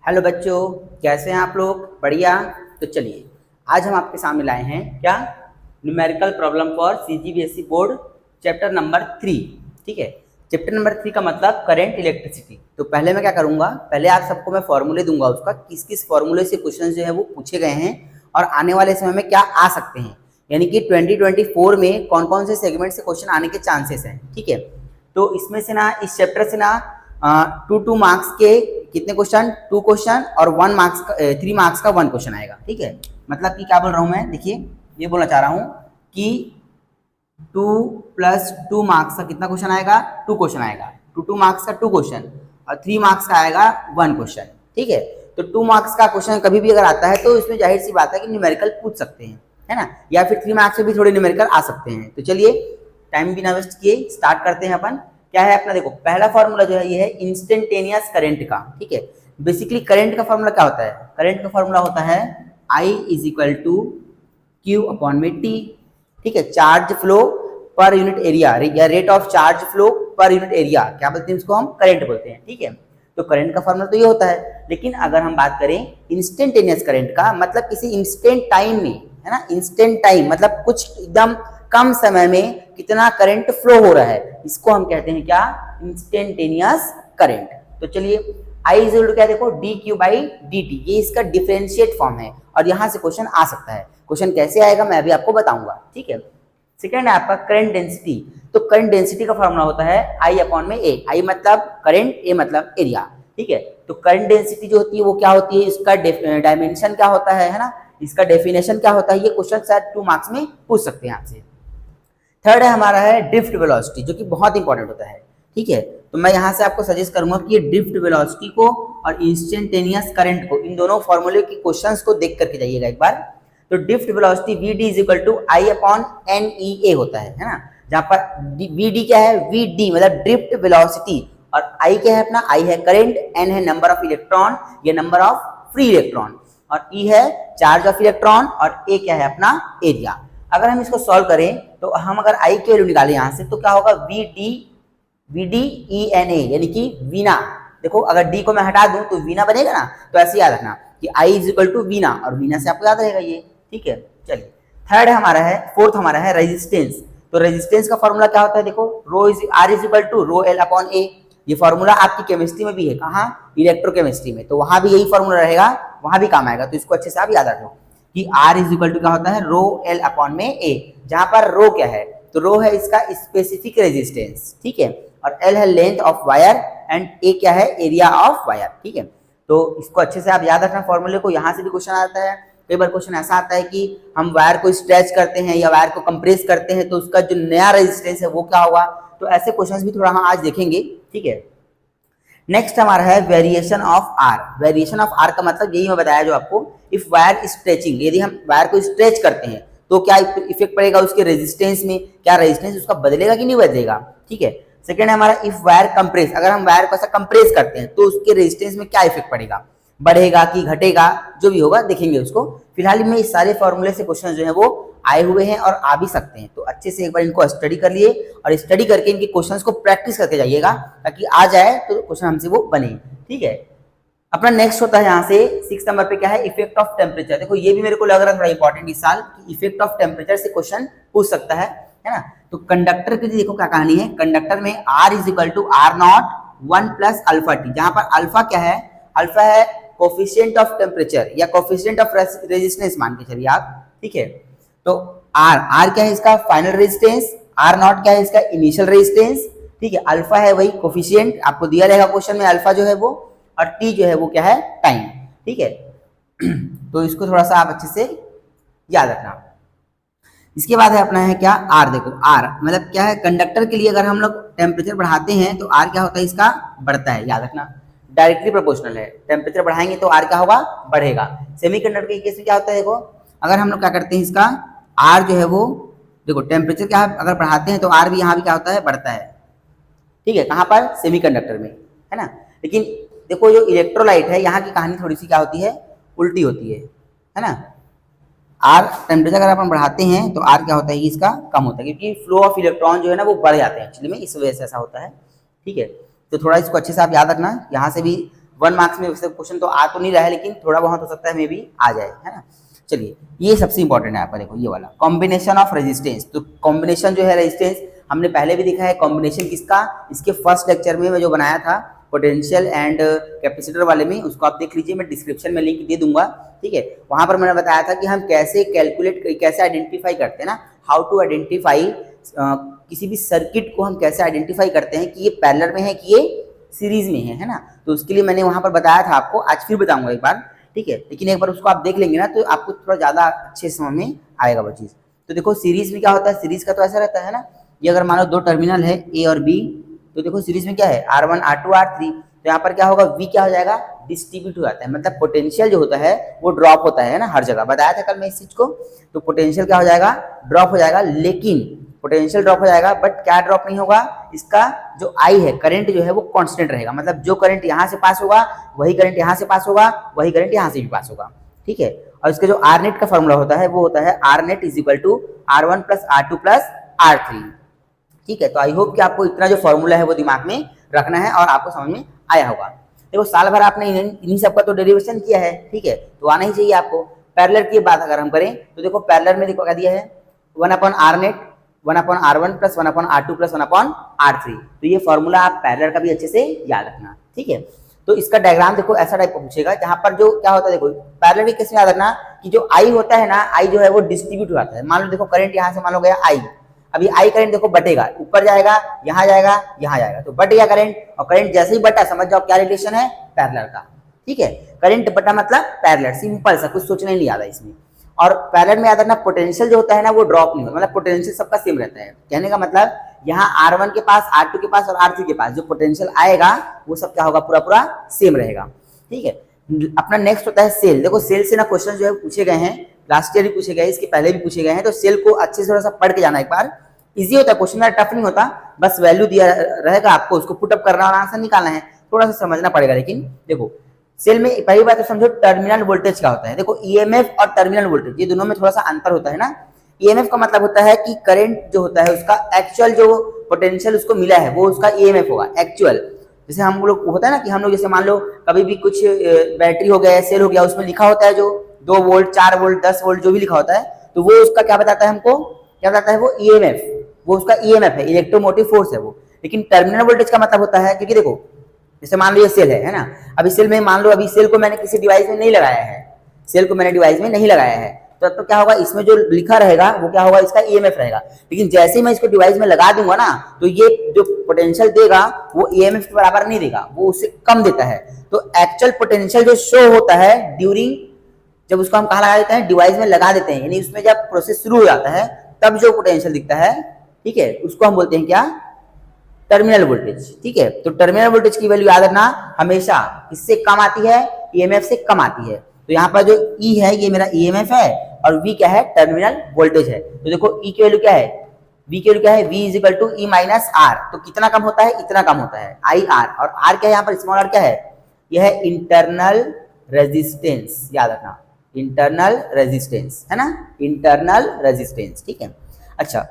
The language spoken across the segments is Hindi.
हेलो बच्चों, कैसे हैं आप लोग? बढ़िया। तो चलिए आज हम आपके सामने लाए हैं क्या, numerical problem for CGBSE board chapter number 3। ठीक है, चैप्टर नंबर 3 का मतलब करेंट इलेक्ट्रिसिटी। तो पहले मैं क्या करूंगा, पहले आप सबको मैं फॉर्मूले दूंगा उसका, किस किस फॉर्मूले से क्वेश्चन जो है वो पूछे गए हैं और आने वाले समय में क्या आ सकते हैं, यानी कि 2024 में कौन कौन से सेगमेंट से क्वेश्चन आने के चांसेस हैं। ठीक है, तो इसमें से ना, इस चैप्टर से ना 2 मार्क्स के कितने क्वेश्चन, 2 क्वेश्चन और 1 मार्क्स का 3 मार्क्स का 1 क्वेश्चन आएगा। ठीक है, मतलब कि क्या बोल रहा हूं मैं, देखिए ये बोलना चाह रहा हूं कि 2 + 2 मार्क्स का कितना क्वेश्चन आएगा, 2 क्वेश्चन आएगा। 2 मार्क्स का 2 क्वेश्चन और 3 मार्क्स का आएगा 1 क्वेश्चन। ठीक है, तो 2 मार्क्स का क्वेश्चन कभी भी अगर आता है तो इसमें जाहिर सी बात है कि न्यूमेरिकल पूछ सकते हैं, है ना, या फिर 3 मार्क्स में भी थोड़े न्यूमेरिकल आ सकते हैं। तो चलिए टाइम बिना वेस्ट किए स्टार्ट करते हैं अपन। क्या है अपना, देखो पहला फॉर्मूला जो है ये है इंस्टेंटेनियस करंट का। ठीक है, बेसिकली करंट का फॉर्मूला क्या होता है, करंट का फॉर्मूला होता है I = Q/T। ठीक है, charge flow per unit area या rate of charge flow per unit area, क्या बोलते हैं इसको, हम करंट बोलते हैं। ठीक है, तो करंट का फॉर्मूला तो ये होता है, लेकिन अगर हम बात करें इंस्टेंटेनियस करंट का, मतलब किसी इंस्टेंट टाइम में, है ना, इंस्टेंट टाइम मतलब कुछ एकदम कम समय में कितना करंट फ्लो हो रहा है, इसको हम कहते हैं क्या, इंस्टेंटेनियस करंट। तो चलिए I = क्या, देखो dQ/dt, ये इसका डिफरेंशिएट फॉर्म है और यहां से क्वेश्चन आ सकता है। क्वेश्चन कैसे आएगा मैं अभी आपको बताऊंगा। ठीक है, सेकेंड है आपका करंट डेंसिटी। तो करंट डेंसिटी का फॉर्मूला होता है I/A। I मतलब करंट, A मतलब एरिया। ठीक है, तो करंट डेंसिटी जो होती है वो क्या होती है, इसका डायमेंशन क्या होता है ना, इसका डेफिनेशन क्या होता है, ये क्वेश्चन शायद 2 मार्क्स में पूछ सकते हैं आपसे। थर्ड है हमारा है ड्रिफ्ट वेलोसिटी, जो कि बहुत इंपॉर्टेंट होता है। ठीक है, तो मैं यहाँ से आपको सजेस्ट करूंगा कि ये ड्रिफ्ट वेलोसिटी को और इंस्टेंटेनियस करंट को, इन दोनों फॉर्मूले के क्वेश्चंस को देख करके जाइएगा एक बार। तो ड्रिफ्ट वेलोसिटी Vd = I/NEA होता है ना, जहां पर Vd क्या है, Vd मतलब ड्रिफ्ट वेलोसिटी, और I क्या है अपना, I है करंट, N है नंबर ऑफ इलेक्ट्रॉन या नंबर ऑफ फ्री इलेक्ट्रॉन, और E है चार्ज ऑफ इलेक्ट्रॉन, और A क्या है अपना एरिया। अगर हम इसको सॉल्व करें तो हम अगर I की वैल्यू निकालें यहाँ से, तो क्या होगा, VDENA, यानी कि वीना। देखो अगर D को मैं हटा दूं तो वीना बनेगा ना, तो ऐसे याद रखना कि I = वीना, और वीना से आपको याद रहेगा ये। ठीक है, चलिए थर्ड हमारा है, फोर्थ हमारा है रेजिस्टेंस। तो रेजिस्टेंस का फॉर्मूला क्या होता है, देखो R = ρL/A। ये फॉर्मूला आपकी केमिस्ट्री में भी है, कहाँ, इलेक्ट्रोकेमिस्ट्री में, तो वहां भी यही फॉर्मूला रहेगा, वहां भी काम आएगा। तो इसको अच्छे से आप याद रखो कि R = क्या होता है, ρL/A, जहां पर रो क्या है, तो रो है इसका स्पेसिफिक रेजिस्टेंस। ठीक है, और L है length of wire, and A क्या है, एरिया ऑफ वायर। ठीक है, तो इसको अच्छे से आप याद रखना फॉर्मूले को। यहाँ से भी क्वेश्चन आता है, कई बार क्वेश्चन ऐसा आता है कि हम वायर को स्ट्रेच करते हैं या वायर को कंप्रेस करते हैं, तो उसका जो नया रेजिस्टेंस है वो क्या होगा। तो ऐसे क्वेश्चन भी थोड़ा हम आज देखेंगे। ठीक है, नेक्स्ट हमारा है variation of R. Variation of R का मतलब यही मैं बताया जो आपको, इफ वायर स्ट्रेचिंग, यदि हम वायर को स्ट्रेच करते हैं तो क्या इफेक्ट पड़ेगा उसके रेजिस्टेंस में, क्या रेजिस्टेंस उसका बदलेगा कि नहीं बदलेगा। ठीक है, सेकेंड है हमारा इफ वायर कंप्रेस, अगर हम वायर को ऐसा कंप्रेस करते हैं तो उसके रेजिस्टेंस में क्या इफेक्ट पड़ेगा, बढ़ेगा कि घटेगा, जो भी होगा देखेंगे उसको। फिलहाल में इस सारे फॉर्मूले से क्वेश्चन जो है वो आए हुए हैं और आ भी सकते हैं, तो अच्छे से एक बार इनको स्टडी कर लिए और स्टडी करके इनके क्वेश्चंस को प्रैक्टिस करके जाइएगा, ताकि आ जाए तो क्वेश्चन हमसे वो बने। ठीक है, अपना नेक्स्ट होता है यहाँ से 6 नंबर पे, क्या है, इफेक्ट ऑफ टेम्परेचर। देखो ये भी मेरे को लग रहा है थोड़ा इंपॉर्टेंट इस साल, कि इफेक्ट ऑफ टेम्परेचर से क्वेश्चन पूछ सकता है ना। तो कंडक्टर की देखो क्या कहानी है, कंडक्टर में R = R0 1 + αT, जहां पर अल्फा क्या है, अल्फा है कोफिशिएंट ऑफ टेम्परेचर या कोफिशिएंट ऑफ रेजिस्टेंस मान के चलिए आप। ठीक है, तो R क्या है इसका फाइनल रेजिस्टेंस, R0 क्या है इसका इनिशियल रेजिस्टेंस। ठीक है, अल्फा है वही कोफिशिएंट, आपको दिया रहेगा क्वेश्चन में अल्फा जो है वो, और T जो है वो क्या है, टाइम। ठीक है, तो इसको थोड़ा सा आप अच्छे से याद रखना। इसके बाद है अपना है क्या, R। देखो R मतलब क्या है, कंडक्टर के लिए अगर हम लोग टेम्परेचर बढ़ाते हैं तो R क्या होता है, इसका बढ़ता है, याद रखना, डायरेक्टली प्रोपोर्शनल है। टेम्परेचर बढ़ाएंगे तो R क्या होगा, बढ़ेगा। सेमीकंडक्टर के केस में क्या होता है, देखो अगर हम लोग क्या करते हैं, इसका R जो है वो, देखो टेम्परेचर क्या है, अगर बढ़ाते हैं तो R भी यहाँ भी क्या होता है, बढ़ता है। ठीक है, कहाँ पर, सेमीकंडक्टर में, है ना। लेकिन देखो जो इलेक्ट्रोलाइट है, यहाँ की कहानी थोड़ी सी क्या होती है, उल्टी होती है ना। R टेम्परेचर अगर अपन बढ़ाते हैं तो R क्या होता है, इसका कम होता है, क्योंकि फ्लो ऑफ इलेक्ट्रॉन जो है ना वो बढ़ जाते हैं एक्चुअली में, इस वजह से ऐसा होता है। ठीक है, तो थोड़ा इसको अच्छे से आप याद रखना। यहाँ से भी 1 मार्क्स में वैसे क्वेश्चन तो आ तो नहीं रहा है, लेकिन थोड़ा बहुत हो सकता है मे बी आ जाए, है ना। चलिए ये सबसे इंपॉर्टेंट है आपका, देखो ये वाला कॉम्बिनेशन ऑफ रेजिस्टेंस। तो कॉम्बिनेशन जो है रेजिस्टेंस हमने पहले भी देखा है, कॉम्बिनेशन किसका, इसके फर्स्ट लेक्चर में मैं जो बनाया था पोटेंशियल एंड कैपेसिटर वाले में, उसको आप देख लीजिए, मैं डिस्क्रिप्शन में लिंक दे दूंगा, ठीक है। वहां पर मैंने बताया था कि हम कैसे कैलकुलेट, कैसे आइडेंटिफाई करते हैं ना, हाउ टू आइडेंटिफाई, किसी भी सर्किट को हम कैसे आइडेंटिफाई करते हैं कि ये पैरेलल में है कि ये सीरीज में है ना। तो उसके लिए मैंने वहां पर बताया था आपको, आज फिर बताऊंगा एक बार, ठीक है। लेकिन एक बार उसको आप देख लेंगे ना तो आपको थोड़ा ज्यादा अच्छे समझ में आएगा वो चीज। तो देखो सीरीज में क्या होता है, सीरीज का तो ऐसा रहता है ना, ये अगर मान लो दो टर्मिनल है ए और बी, तो देखो सीरीज में क्या है R1 R2 R3, तो यहाँ पर क्या होगा, V क्या हो जाएगा, डिस्ट्रीब्यूट हो जाता है, मतलब पोटेंशियल जो होता है वो ड्रॉप होता है ना, हर जगह बताया था कल मैं इस चीज को। तो पोटेंशियल क्या हो जाएगा, ड्रॉप हो जाएगा, लेकिन पोटेंशियल ड्रॉप हो जाएगा बट क्या ड्रॉप नहीं होगा, इसका जो I है, करंट जो है वो कांस्टेंट रहेगा, मतलब जो करंट यहाँ से पास होगा वही करंट यहाँ से पास होगा, वही करंट यहाँ से भी पास होगा, ठीक है। और इसका जो R नेट का फॉर्मूला होता है वो होता है R net is equal to R1 plus R2 plus R3, ठीक है। तो आई होप कि आपको इतना जो फॉर्मूला है वो दिमाग में रखना है और आपको समझ में आया होगा। देखो साल भर आपने इन्हीं सब का तो डेरिवेशन किया है, ठीक है, तो आना ही चाहिए आपको। पैरेलल की बात अगर हम करें तो देखो पैरेलल में देखो क्या दिया है, 1/R net 1/R1 plus 1/R2 plus 1/R3, तो ये फॉर्मूला आप पैरेलल का भी अच्छे से याद रखना, ठीक है। तो इसका डायग्राम देखो ऐसा टाइप का पूछेगा, जहां पर जो क्या होता है, देखो पैरेलल में कैसे याद रखना कि जो I होता है ना, I जो है वो डिस्ट्रीब्यूट हो जाता है। मान लो देखो करंट यहाँ से मान लो गया I, अभी I करंट देखो बटेगा, ऊपर जाएगा, यहाँ जाएगा, यहाँ जाएगा, तो बट गया करंट, और करंट जैसे ही बटा समझ जाओ क्या रिलेशन है, पैरेलल का, ठीक है। करंट बटा मतलब पैरेलल, सिंपल सा, कुछ सोचना ही नहीं आता इसमें। और पैरेलल में याद रखना पोटेंशियल जो होता है ना वो ड्रॉप नहीं होता, मतलब पोटेंशियल सबका सेम रहता है। कहने का मतलब यहाँ R1 के पास, R2 के पास और R3 के पास जो पोटेंशियल आएगा वो सब क्या होगा, पूरा पूरा सेम रहेगा, ठीक है। अपना नेक्स्ट होता है सेल। देखो सेल से ना क्वेश्चन जो है पूछे गए हैं, लास्ट ईयर भी पूछे गए, इसके पहले भी पूछे गए हैं, तो सेल को अच्छे से थोड़ा सा पढ़ के जाना एक बार, इजी होता है, क्वेश्चन टफ नहीं होता, बस वैल्यू दिया रहेगा आपको, उसको पुटअप करना और आंसर निकालना है, थोड़ा सा समझना पड़ेगा। लेकिन देखो सेल में पहली बात तो समझो टर्मिनल वोल्टेज क्या होता है। देखो ईएमएफ और टर्मिनल वोल्टेज ये दोनों में थोड़ा सा अंतर होता है ना। ईएमएफ का मतलब होता है कि करंट जो होता है उसका एक्चुअल जो पोटेंशियल उसको मिला है वो उसका ईएमएफ होगा एक्चुअल। जैसे हम लोग होता है ना कि हम लोग जैसे मान लो कभी भी कुछ बैटरी हो गया, सेल हो गया, उसमें लिखा होता है जो 2 वोल्ट 4 वोल्ट 10 वोल्ट जो भी लिखा होता है, तो वो उसका क्या बताता है हमको, क्या बताता है वो ईएमएफ, वो उसका ईएमएफ है, इलेक्ट्रोमोटिव फोर्स है वो। लेकिन टर्मिनल वोल्टेज का मतलब होता है, क्योंकि देखो जैसे मान लो ये सेल है ना, अभी सेल में मान लो अभी सेल को मैंने किसी डिवाइस में नहीं लगाया है, सेल को मैंने डिवाइस में नहीं लगाया है, तो क्या होगा, इसमें जो लिखा रहेगा वो क्या होगा, इसका ईएमएफ रहेगा। लेकिन जैसे ही मैं इसको डिवाइस में लगा दूंगा ना, तो ये जो पोटेंशियल देगा वो ईएमएफ के बराबर नहीं देगा, वो उससे कम देता है। तो एक्चुअल पोटेंशियल जो शो होता है ड्यूरिंग, जब उसको हम कहाँ लगा देते हैं, डिवाइस में लगा देते हैं, यानी उसमें जब प्रोसेस शुरू हो जाता है तब जो पोटेंशियल दिखता है, ठीक है, उसको हम बोलते हैं क्या, टर्मिनल वोल्टेज, ठीक है। तो टर्मिनल वोल्टेज की वैल्यू याद रखना हमेशा इससे कम आती है, ईएमएफ से कम आती है। तो यहाँ पर जो E है ये मेरा ईएमएफ है और V क्या है, टर्मिनल वोल्टेज है। तो देखो E की वैल्यू क्या है, V की वैल्यू क्या है, V is equal to E minus R। तो कितना कम होता है, इतना कम होता है IR, और R क्या है यहाँ पर, स्मॉल r क्या है, यह है इंटरनल रेजिस्टेंस, याद रखना इंटरनल रेजिस्टेंस है ना, इंटरनल रेजिस्टेंस, ठीक है। अच्छा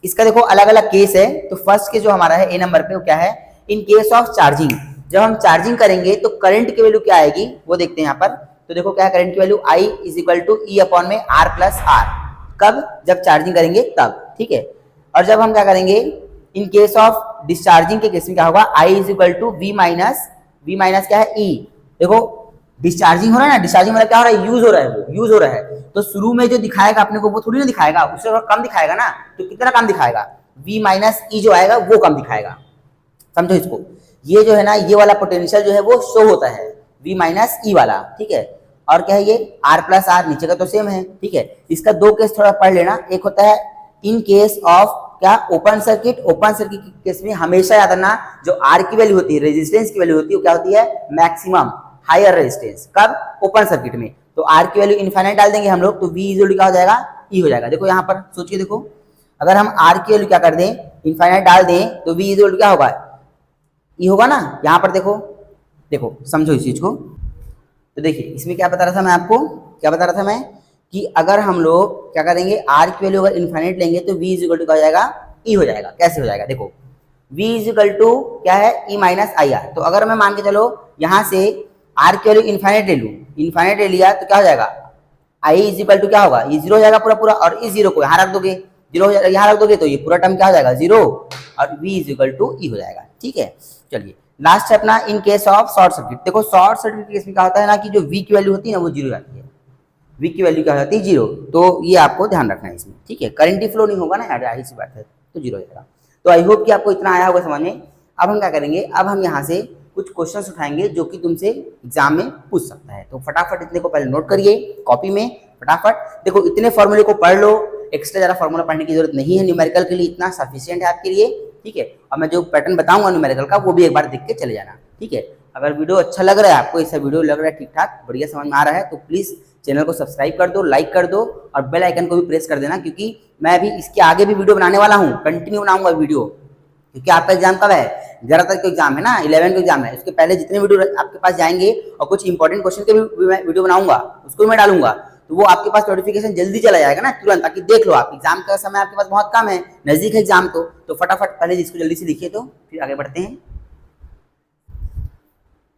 इसका देखो अलग अलग केस है। तो फर्स्ट केस जो हमारा है ए नंबर पे वो क्या है, इन केस ऑफ चार्जिंग, जब हम चार्जिंग करेंगे तो करंट की वैल्यू क्या आएगी वो देखते हैं यहाँ पर। तो देखो क्या है करंट की value, I is equal to E upon में R प्लस R, कब, जब चार्जिंग करेंगे तब, ठीक है। और जब हम क्या करेंगे, इन केस ऑफ डिस्चार्जिंग के केस में क्या होगा, I is equal to V minus क्या है E। देखो डिस्चार्जिंग हो रहा है ना, डिस्चार्जिंग मतलब क्या हो रहा है, यूज हो रहा है, वो यूज हो रहा है, तो शुरू में जो दिखाएगा अपने को वो थोड़ी ना दिखाएगा, उससे थोड़ा कम दिखाएगा ना, तो कितना कम दिखाएगा, V माइनस E जो आएगा वो कम दिखाएगा, समझो इसको। ये जो है ना, ये वाला पोटेंशियल जो है वो शो होता है V माइनस E वाला, ठीक है। और क्या है ये R प्लस R, नीचे का तो सेम है, ठीक है। इसका दो केस थोड़ा पढ़ लेना, एक होता है इन केस ऑफ क्या, ओपन सर्किट। ओपन सर्किट के केस में हमेशा याद रखना जो R की वैल्यू होती है, रेजिस्टेंस की वैल्यू होती है, वो क्या होती है, मैक्सिमम हायर रेजिस्टेंस, कब, ओपन सर्किट में। तो R की वैल्यू इनफाइनाइट डाल देंगे हम लोग, तो V इक्वल क्या हो जाएगा, E हो जाएगा। देखो यहाँ पर सोच के देखो, अगर हम R की वैल्यू क्या कर दें, इनफाइनाइट डाल दें, तो V इक्वल क्या होगा, E होगा ना। यहाँ पर देखो, देखो समझो इस चीज को। तो देखिए इसमें क्या बता रहा था मैं आपको, क्या बता रहा था मैं, कि अगर हम लोग क्या करेंगे, R की वैल्यू अगर इनफाइनाइट लेंगे तो V इक्वल टू क्या हो जाएगा, E हो जाएगा। कैसे हो जाएगा, देखो v इज इक्वल टू क्या है e माइनस आई आर। तो अगर मैं मान के चलो यहाँ से r की वैल्यू इन्फाइनाइट ले लूँ, इन्फाइनाइट ले लिया तो क्या हो जाएगा, i इज इक्वल टू क्या होगा, ये जीरो हो जाएगा पूरा पूरा, और इस जीरो को यहाँ रख दोगे, जीरो यहाँ रख दोगे तो ये पूरा टर्म क्या हो जाएगा जीरो, और v is equal to e हो जाएगा। ठीक है, चलिए लास्ट है अपना in case of short circuit. देखो शॉर्ट सर्किट केस में क्या होता है ना कि जो v की वैल्यू होती है ना वो जीरो जाती है, v की वैल्यू क्या हो जाती है जीरो, तो ये आपको ध्यान रखना है इसमें। ठीक है, करंट ही फ्लो नहीं होगा ना यार, यही सी बात है, तो जीरो हो जाएगा। तो आई होप कि आपको इतना आया होगा समझ में। अब हम क्या करेंगे, अब हम यहाँ से कुछ क्वेश्चंस उठाएंगे जो कि तुमसे एग्जाम में पूछ सकता है। तो फटाफट इतने को पहले नोट करिए कॉपी में, फटाफट देखो इतने फॉर्मूले को पढ़ लो, एक्स्ट्रा ज़्यादा फॉर्मूला पढ़ने की जरूरत नहीं है, न्यूमेरिकल के लिए इतना सफिशिएंट है आपके लिए। ठीक है, और मैं जो पैटर्न बताऊंगा न्यूमेरिकल का वो भी एक बार देख के चले जाना। ठीक है, अगर वीडियो अच्छा लग रहा है आपको, ऐसा वीडियो लग रहा है ठीक ठाक बढ़िया समझ में आ रहा है, तो प्लीज़ चैनल को सब्सक्राइब कर दो, लाइक कर दो, और बेल आइकन को भी प्रेस कर देना, क्योंकि मैं अभी इसके आगे भी वीडियो बनाने वाला हूँ, कंटिन्यू बनाऊंगा वीडियो, क्योंकि आपका एग्जाम कब है, 11 तारीख को एग्जाम है ना, 11 को एग्जाम है, उसके पहले जितने वीडियो आपके पास जाएंगे और कुछ इंपॉर्टेंट क्वेश्चन के भी मैं वीडियो बनाऊंगा, उसको मैं डालूंगा, तो वो आपके पास नोटिफिकेशन जल्दी चला जाएगा ना तुरंत, ताकि देख लो आप, एग्जाम का समय आपके पास बहुत कम है, नजदीक है एग्जाम, तो फटाफट पहले इसको जल्दी से लिखिए, तो फिर आगे बढ़ते हैं।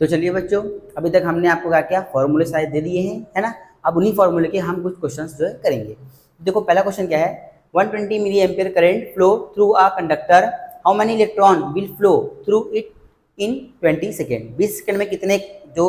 तो चलिए बच्चों, अभी तक हमने आपको क्या क्या फॉर्मूले शायद दे दिए हैं, है ना। अब उन्हीं फॉर्मूले के हम कुछ क्वेश्चंस जो है करेंगे। देखो पहला क्वेश्चन क्या है, 120 milliampere current flow through a conductor, how many electron will flow through it in 20 second, 20 second में कितने जो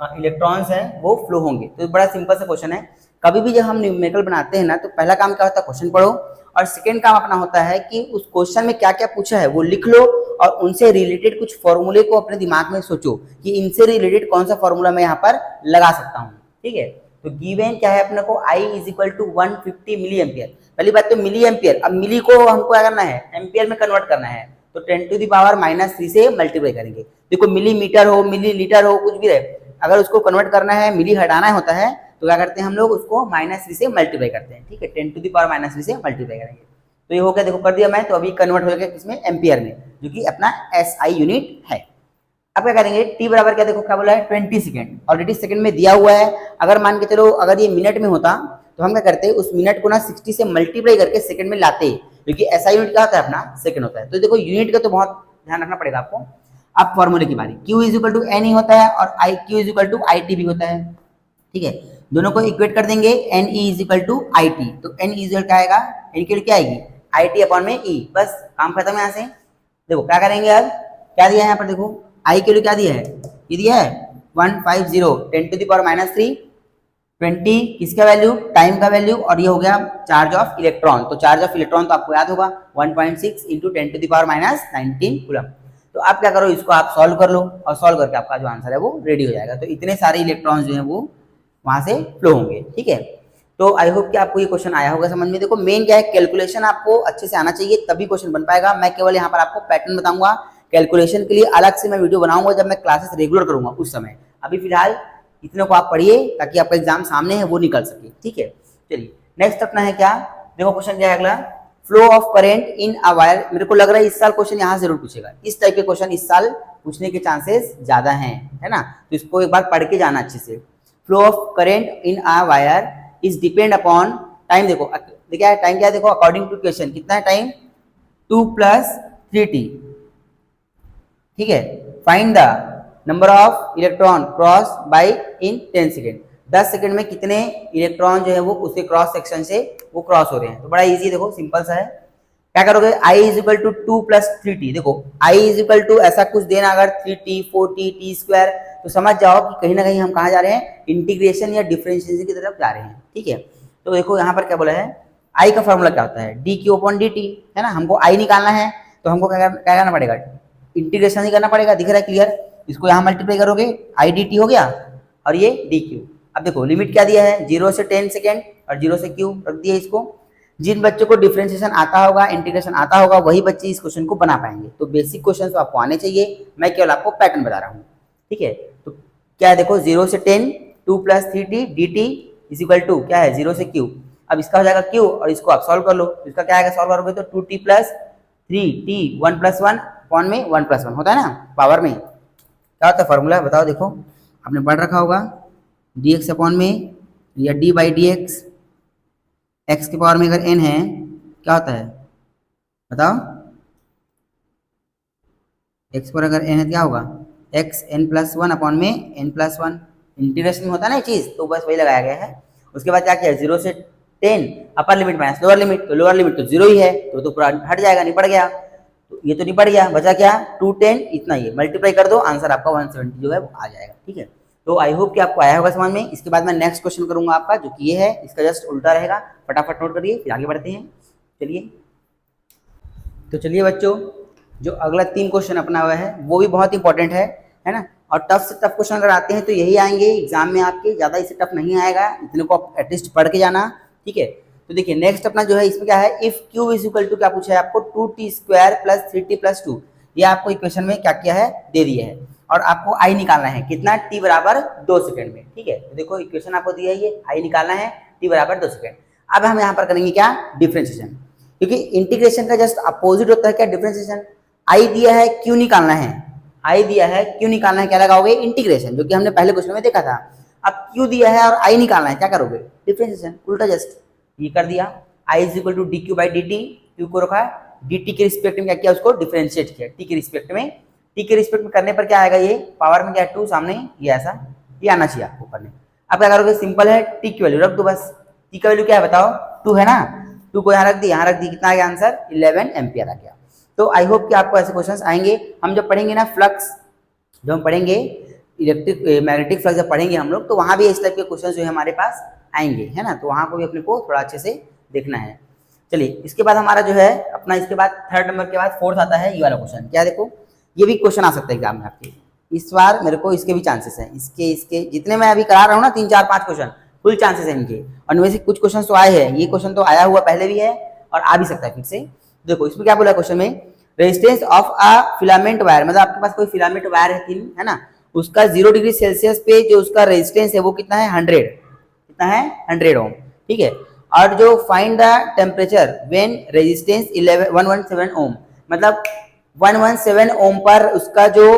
इलेक्ट्रॉन्स हैं वो फ्लो होंगे। तो बड़ा सिंपल सा क्वेश्चन है। कभी भी जब हम न्यूमेरिकल बनाते हैं ना, तो पहला काम क्या होता है, क्वेश्चन पढ़ो, और सेकेंड काम अपना होता है कि उस क्वेश्चन में क्या क्या पूछा है वो लिख लो, और उनसे रिलेटेड कुछ फॉर्मूले को अपने दिमाग में सोचो कि इनसे रिलेटेड कौन सा फॉर्मूला मैं यहाँ पर लगा सकता हूँ। ठीक है, तो गिवन क्या है अपने को, I is equal to 150 milliampere. पहली बात तो मिली एम्पियर, अब मिली को हमको क्या करना है, एम्पियर में कन्वर्ट करना है, तो 10 टू द पावर -3 से मल्टीप्लाई करेंगे। देखो मिलीमीटर हो, मिली लीटर हो, कुछ भी रहे, अगर उसको कन्वर्ट करना है, मिली हटाना होता है, तो क्या करते हैं हम लोग, उसको -3 से मल्टीप्लाई करते हैं। ठीक है, 10 टू द पावर -3 से मल्टीप्लाई करेंगे, तो ये हो गया, देखो कर दिया मैं, तो अभी कन्वर्ट हो गया किसमें, एम्पियर में, जो कि अपना SI यूनिट है। अब क्या करेंगे, t बराबर क्या, देखो क्या बोला है 20 सेकेंड, ऑलरेडी सेकंड में दिया हुआ है। अगर मान के चलो अगर ये मिनट में होता तो हम क्या करते, उस मिनट को ना 60 से मल्टीप्लाई करके सेकंड में लाते, क्योंकि SI यूनिट क्या होता है अपना, सेकंड होता है। तो देखो यूनिट का तो बहुत ध्यान रखना पड़ेगा आपको। अब फॉर्मूले की बारी, Q is equal to N ही होता है, और Q is equal to IT भी होता है। ठीक है, दोनों को इक्वेट कर देंगे, NE is equal to IT, तो N इज क्या आएगा, N की क्या आएगी, IT अपॉन में E, बस काम खत्म है यहाँ से। देखो क्या करेंगे, अब क्या दिया है यहाँ पर, देखो I के लिए क्या दिया है, ये दिया है 150, 10 टू द पावर -3, 20 किसका वैल्यू, टाइम का वैल्यू, और ये हो गया चार्ज ऑफ इलेक्ट्रॉन। तो चार्ज ऑफ इलेक्ट्रॉन तो आपको याद होगा 1.6 into 10 to the power -19 coulomb. तो आप क्या करो, इसको आप सॉल्व कर लो, और सॉल्व करके आपका जो आंसर है वो रेडी हो जाएगा। तो इतने सारे इलेक्ट्रॉन जो है वो वहां से फ्लो होंगे। ठीक है, तो आई होप कि आपको ये क्वेश्चन आया होगा समझ में। देखो मेन क्या है, कैलकुलेशन आपको अच्छे से आना चाहिए, तभी क्वेश्चन बन पाएगा। मैं केवल यहाँ पर आपको पैटर्न बताऊंगा, कैलकुलेशन के लिए अलग से मैं वीडियो बनाऊंगा जब मैं क्लासेस रेगुलर करूंगा उस समय। अभी फिलहाल इतने को आप पढ़िए ताकि आपका एग्जाम सामने है वो निकल सके। ठीक है, चलिए नेक्स्ट अपना है क्या, देखो क्वेश्चन क्या है अगला, flow of current in a wire. मेरे को लग रहा है इस साल क्वेश्चन यहाँ जरूर पूछेगा, इस टाइप के क्वेश्चन इस साल पूछने के चांसेस ज्यादा हैं, है ना। तो इसको एक बार पढ़ के जाना अच्छे से। Flow of current in a wire is depend upon time. देखो क्या है टाइम, क्या है देखो, अकॉर्डिंग टू क्वेश्चन कितना है टाइम, 2 + 3t। ठीक है, find the number of electron cross bye in 10 second. 10 second में कितने इलेक्ट्रॉन जो है वो उसके क्रॉस सेक्शन से वो क्रॉस हो रहे हैं। तो बड़ा इजी, देखो सिंपल सा है। क्या करोगे, I is equal to 2 + 3t। देखो I इज इक्वल टू ऐसा कुछ देना अगर 3t 4t t², तो समझ जाओ कि कहीं ना कहीं हम कहाँ जा रहे हैं, इंटीग्रेशन या डिफरेंशिएशन की तरफ जा रहे हैं। ठीक है, तो देखो यहाँ पर क्या बोला है, I का फॉर्मूला क्या होता है, dq/dt, है ना। हमको I निकालना है तो हमको क्या करना पड़ेगा, इंटीग्रेशन ही करना पड़ेगा। दिख रहा है क्लियर, इसको यहाँ मल्टीप्लाई करोगे I dt हो गया, और ये dq। अब देखो लिमिट क्या दिया है, 0 से 10 सेकेंड और 0 से q रख दिया इसको। जिन बच्चों को डिफरेंशिएशन आता होगा, इंटीग्रेशन आता होगा, वही बच्चे इस क्वेश्चन को बना पाएंगे। तो बेसिक क्वेश्चन तो आपको आने चाहिए, मैं केवल आपको पैटर्न बता रहा हूँ। ठीक है, तो क्या है देखो, 0 से 10, 2 + 3t dt is equal to क्या है, 0 से q। अब इसका हो जाएगा q, और इसको आप सॉल्व कर लो। इसका क्या आएगा, सॉल्व करोगे तो 2t + 3t 1 + 1 अपॉन में 1 + 1 होता है ना, पावर में क्या होता है फॉर्मूला, बताओ। देखो आपने पढ़ रखा होगा, dx अपॉन में या d/dx, x की पावर में अगर n है क्या होता है बताओ, एक्स पर अगर एन है क्या होगा, X N plus one upon में एन प्लस वन, इंटीग्रेशन में होता है ना ये चीज़, तो बस वही लगाया गया है। उसके बाद क्या किया, 0 से 10 upper limit minus lower limit, तो लोअर लिमिट तो 0 ही है, तो पूरा हट जाएगा, निपट गया। तो ये तो निपट गया, बचा क्या 2 10 इतना, ये मल्टीप्लाई कर दो, आंसर आपका 170 जो है वो आ जाएगा। ठीक है, तो आई होप कि आपको आया होगा समझ में। इसके बाद मैं नेक्स्ट क्वेश्चन करूंगा आपका, जो कि ये है, इसका जस्ट उल्टा रहेगा, फटाफट नोट करिए फिर आगे बढ़ते हैं। चलिए, तो चलिए बच्चों, जो अगला 3 क्वेश्चन अपना हुआ है वो भी बहुत इंपॉर्टेंट है ना। और टफ से टफ क्वेश्चन अगर आते हैं तो यही आएंगे एग्जाम में आपके, ज़्यादा इससे टफ नहीं आएगा, इतने को आप एटलीस्ट पढ़ के जाना। ठीक है, तो देखिए नेक्स्ट अपना जो है इसमें क्या है, if Q is equal to क्या पूछा है आपको, 2t² प्लस 3t प्लस 2, ये आपको इक्वेशन में क्या किया है, दे दिया है। और आपको आई निकालना है कितना, t बराबर 2 सेकंड में। ठीक है, तो देखो इक्वेशन आपको दिया है, ये आई निकालना है t बराबर 2 सेकंड। अब हम यहाँ पर करेंगे क्या, डिफ्रेंशिएशन, क्योंकि इंटीग्रेशन का जस्ट अपोजिट होता है क्या, डिफ्रेंशिएशन। आई दिया है, क्यू निकालना है, आई दिया है, क्यू निकालना है, क्या लगाओगे, इंटीग्रेशन, जो कि हमने पहले क्वेश्चन में देखा था। अब क्यू दिया है और आई निकालना है, क्या करोगे, डिफ्रेंशिएशन, उल्टा जस्ट ये कर दिया। I is equal to d q by d t, q को रखा डी टी के रिस्पेक्ट में, क्या किया, उसको डिफ्रेंशिएट किया टी के रिस्पेक्ट में। टी के रिस्पेक्ट में करने पर क्या आएगा, ये पावर में क्या है 2 सामने, ये ऐसा, ये आना चाहिए आपको करने। अब क्या करोगे, सिंपल है, टी की वैल्यू रख दो बस। टी का वैल्यू क्या है बताओ, 2 है ना, 2 को यहाँ रख दी, यहाँ रख दी, कितना आ गया आंसर, 11 एम्पियर आ गया। तो आई होप कि आपको ऐसे क्वेश्चंस आएंगे। हम जब पढ़ेंगे ना फ्लक्स, जब हम पढ़ेंगे इलेक्ट्रिक मैग्नेटिक फ्लक्स जब पढ़ेंगे हम लोग, तो वहाँ भी इस टाइप के क्वेश्चन जो है हमारे पास आएंगे, है ना, तो वहाँ को भी अपने को थोड़ा अच्छे से देखना है। चलिए, इसके बाद हमारा जो है अपना, इसके बाद 3rd नंबर के बाद 4th आता है ये वाला क्वेश्चन। क्या देखो, ये भी क्वेश्चन आ सकता है एग्जाम में आपके, इस बार मेरे को इसके भी चांसेस हैं, इसके जितने मैं अभी करा रहा हूँ ना, 3 4 5 क्वेश्चन फुल चांसेस है इनके। और इनमें से कुछ क्वेश्चन तो आए हैं, ये क्वेश्चन तो आया हुआ पहले भी है और आ भी सकता है फिर से। देखो इसमें क्या बोला क्वेश्चन में, resistance of a filament wire, मतलब आपके पास कोई फिलामेंट वायर है तीन, है ना, उसका 0 डिग्री सेल्सियस पे जो उसका रेजिस्टेंस है वो कितना है, 100, कितना है 100 ओम। ठीक है, और जो find the temperature when resistance 117 ओम, मतलब 117 ओम पर उसका जो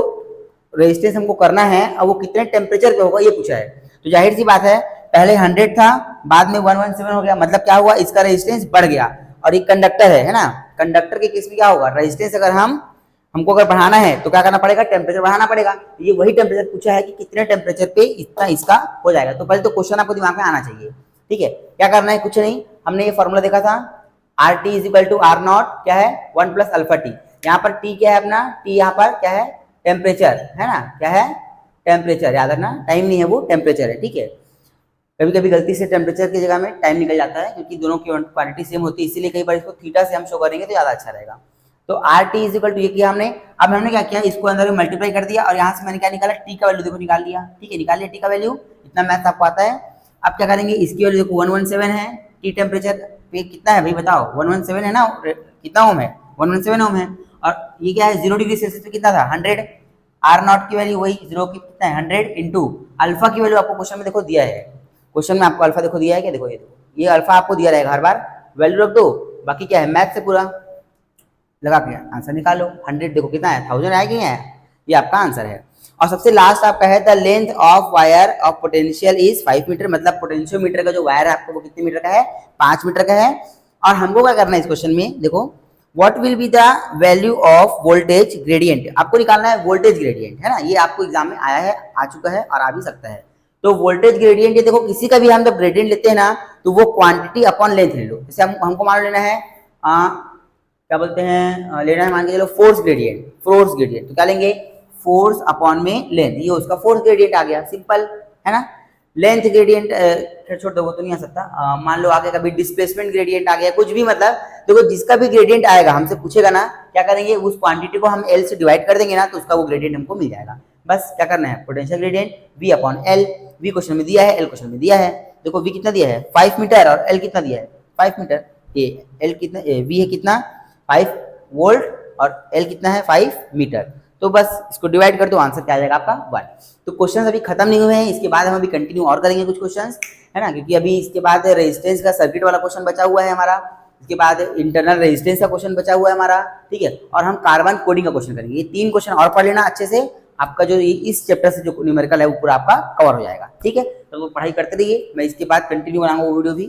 रेजिस्टेंस हमको करना है, अब वो कितने टेम्परेचर पे होगा ये पूछा है। तो जाहिर सी बात है, पहले 100 था, बाद में 117 हो गया, मतलब क्या हुआ, इसका रेजिस्टेंस बढ़ गया। और एक कंडक्टर है ना, कंडक्टर के केस में क्या होगा, रेजिस्टेंस अगर हमको अगर बढ़ाना है तो क्या करना पड़ेगा, टेम्परेचर बढ़ाना पड़ेगा। ये वही टेम्परेचर पूछा है कि कितने टेम्परेचर पे इतना इसका हो जाएगा। तो पहले तो क्वेश्चन आपको दिमाग में आना चाहिए। ठीक है, क्या करना है, कुछ नहीं, हमने ये फॉर्मूला देखा था, R T is equal to R naught, क्या है 1 प्लस अल्फा टी। यहाँ पर टी क्या है अपना, टी यहाँ पर क्या है, टेम्परेचर है ना, क्या है, टेम्परेचर, याद रखना, टाइम नहीं है वो, टेम्परेचर है। ठीक है, कभी कभी गलती से टेम्परेचर की जगह में टाइम निकल जाता है, क्योंकि दोनों की क्वांटिटी सेम होती है, इसीलिए कई बार इसको थीटा से हम शो करेंगे तो ज़्यादा अच्छा रहेगा। तो R T is equal to ये किया हमने। अब हमने क्या किया, इसको अंदर में मल्टीप्लाई कर दिया और यहाँ से मैंने क्या निकाला, टी का वैल्यू देखो निकाल लिया। ठीक है, निकाल लिया टी का वैल्यू, इतना मैथ आपको आता है। अब क्या करेंगे, इसकी वैल्यू देखो 117 है, टी टेम्परेचर पे कितना है भाई बताओ, 117 है ना, कितना ओम है, 117 ओम है। और ये क्या है, 0 डिग्री सेल्सियस पे कितना था, 100। आर नॉट की वैल्यू वही 0 की कितना है, 100 इंटू अल्फा की वैल्यू आपको क्वेश्चन में देखो दिया है, क्वेश्चन में आपको अल्फा देखो दिया है क्या, देखो ये अल्फा आपको दिया रहेगा, हर बार वैल्यू रख दो, बाकी क्या है मैथ से पूरा लगा के आंसर निकालो। 100 देखो कितना है, 1000 आएगी है, ये आपका आंसर है। और सबसे लास्ट आपका है, the length of wire of potential is 5 metre, मतलब पोटेंशियोमीटर का जो वायर है आपको वो कितने मीटर का है, 5 मीटर का है। और हमको क्या करना है इस क्वेश्चन में, देखो what will be the value of voltage gradient, आपको निकालना है वोल्टेज ग्रेडियंट, है ना, ये आपको एग्जाम में आया है, आ चुका है और आ भी सकता है। तो वोल्टेज ग्रेडियंट, ये देखो किसी का भी हम जब ग्रेडियंट लेते हैं ना, तो वो क्वांटिटी अपॉन लेंथ ले लो। जैसे हमको मान लेना है क्या बोलते हैं, लेना है मान के चलो फोर्स ग्रेडियंट, तो क्या लेंगे, फोर्स अपॉन में लेंथ, ये उसका फोर्स ग्रेडियंट आ गया, सिंपल है ना। लेंथ ग्रेडियंट छोड़ दो, वो तो नहीं आ सकता। मान लो आगे कभी डिस्प्लेसमेंट ग्रेडियंट आ गया, कुछ भी, मतलब देखो जिसका भी ग्रेडियंट आएगा हमसे पूछेगा ना, क्या करेंगे, उस क्वांटिटी को हम एल से डिवाइड कर देंगे ना, तो उसका वो ग्रेडियंट हमको मिल जाएगा। बस क्या करना है, potential gradient V upon L, V question में दिया है, एल क्वेश्चन में दिया है। देखो वी कितना दिया है 5 मीटर और एल कितना दिया है 5 मीटर, ये एल कितना, वी है कितना 5 वोल्ट और एल कितना है 5 मीटर। तो बस इसको डिवाइड कर दो, आंसर क्या आ जाएगा आपका 1। तो क्वेश्चंस अभी खत्म नहीं हुए हैं, इसके बाद हम अभी कंटिन्यू और करेंगे कुछ क्वेश्चंस, है ना, क्योंकि अभी इसके बाद रेजिस्टेंस का सर्किट वाला क्वेश्चन बचा हुआ है हमारा, इसके बाद इंटरनल रेजिस्टेंस का क्वेश्चन बचा हुआ है हमारा। ठीक है, और हम कार्बन कोडिंग का क्वेश्चन करेंगे। ये 3 क्वेश्चन और पढ़ लेना अच्छे से, आपका जो इस चैप्टर से जो न्यूमेरिकल है वो पूरा आपका कवर हो जाएगा। ठीक है, तो वो पढ़ाई करते रहिए, मैं इसके बाद कंटिन्यू बनाऊंगा वो वीडियो भी।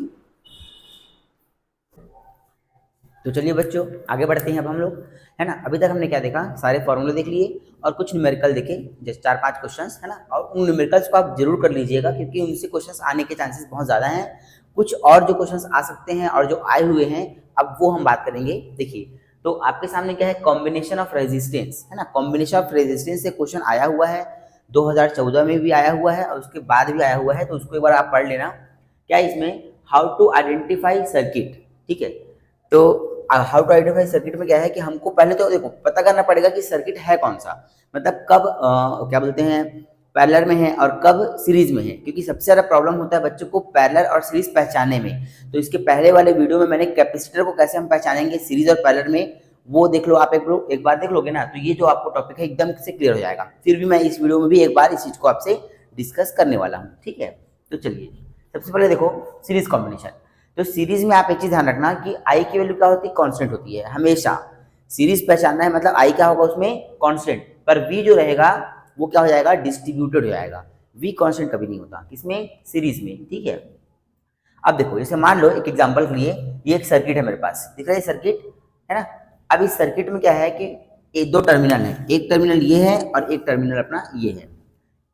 तो चलिए बच्चों आगे बढ़ते हैं अब हम लोग, है ना। अभी तक हमने क्या देखा, सारे फॉर्मूले देख लिए और कुछ न्यूमेरिकल देखे, जैसे 4-5 क्वेश्चंस, है ना। और उन न्यूमेरिकल्स को आप जरूर कर लीजिएगा क्योंकि उनसे क्वेश्चंस आने के चांसेस बहुत ज़्यादा हैं। कुछ और जो क्वेश्चंस आ सकते हैं और जो आए हुए हैं अब वो हम बात करेंगे। देखिए तो आपके सामने क्या है, कॉम्बिनेशन ऑफ रेजिस्टेंस, है ना। कॉम्बिनेशन ऑफ रेजिस्टेंस से क्वेश्चन आया हुआ है, 2014 में भी आया हुआ है और उसके बाद भी आया हुआ है, तो उसको एक बार आप पढ़ लेना। क्या है इसमें, हाउ टू आइडेंटिफाई सर्किट, ठीक है। तो हाउ टू आइडेंटिफाई सर्किट में क्या है कि हमको पहले तो देखो पता करना पड़ेगा कि सर्किट है कौन सा, मतलब कब क्या बोलते हैं पैरेलल में है और कब सीरीज में है, क्योंकि सबसे ज़्यादा प्रॉब्लम होता है बच्चों को पैरेलल और सीरीज पहचानने में। तो इसके पहले वाले वीडियो में मैंने कैपेसिटर को कैसे हम पहचानेंगे सीरीज और पैरेलल में, वो देख लो आप, एक बार देख लोगे ना तो ये जो आपको टॉपिक है एकदम से क्लियर हो जाएगा। फिर भी मैं इस वीडियो में भी एक बार इस चीज़ को आपसे डिस्कस करने वाला हूँ, ठीक है। तो चलिए सबसे पहले देखो सीरीज कॉम्बिनेशन। तो सीरीज में आप एक चीज ध्यान रखना कि आई की वैल्यू क्या होती है, कांस्टेंट होती है हमेशा। सीरीज पहचानना है मतलब आई क्या होगा उसमें, कांस्टेंट, पर वी जो रहेगा वो क्या हो जाएगा, डिस्ट्रीब्यूटेड हो जाएगा। वी कांस्टेंट कभी नहीं होता, किसमें, सीरीज में, ठीक है। अब देखो जैसे मान लो एक एग्जांपल के लिए, ये एक सर्किट है मेरे पास, दिख रहा है सर्किट, है ना। अब इस सर्किट में क्या है कि एक दो टर्मिनल है, एक टर्मिनल ये है और एक टर्मिनल अपना ये है।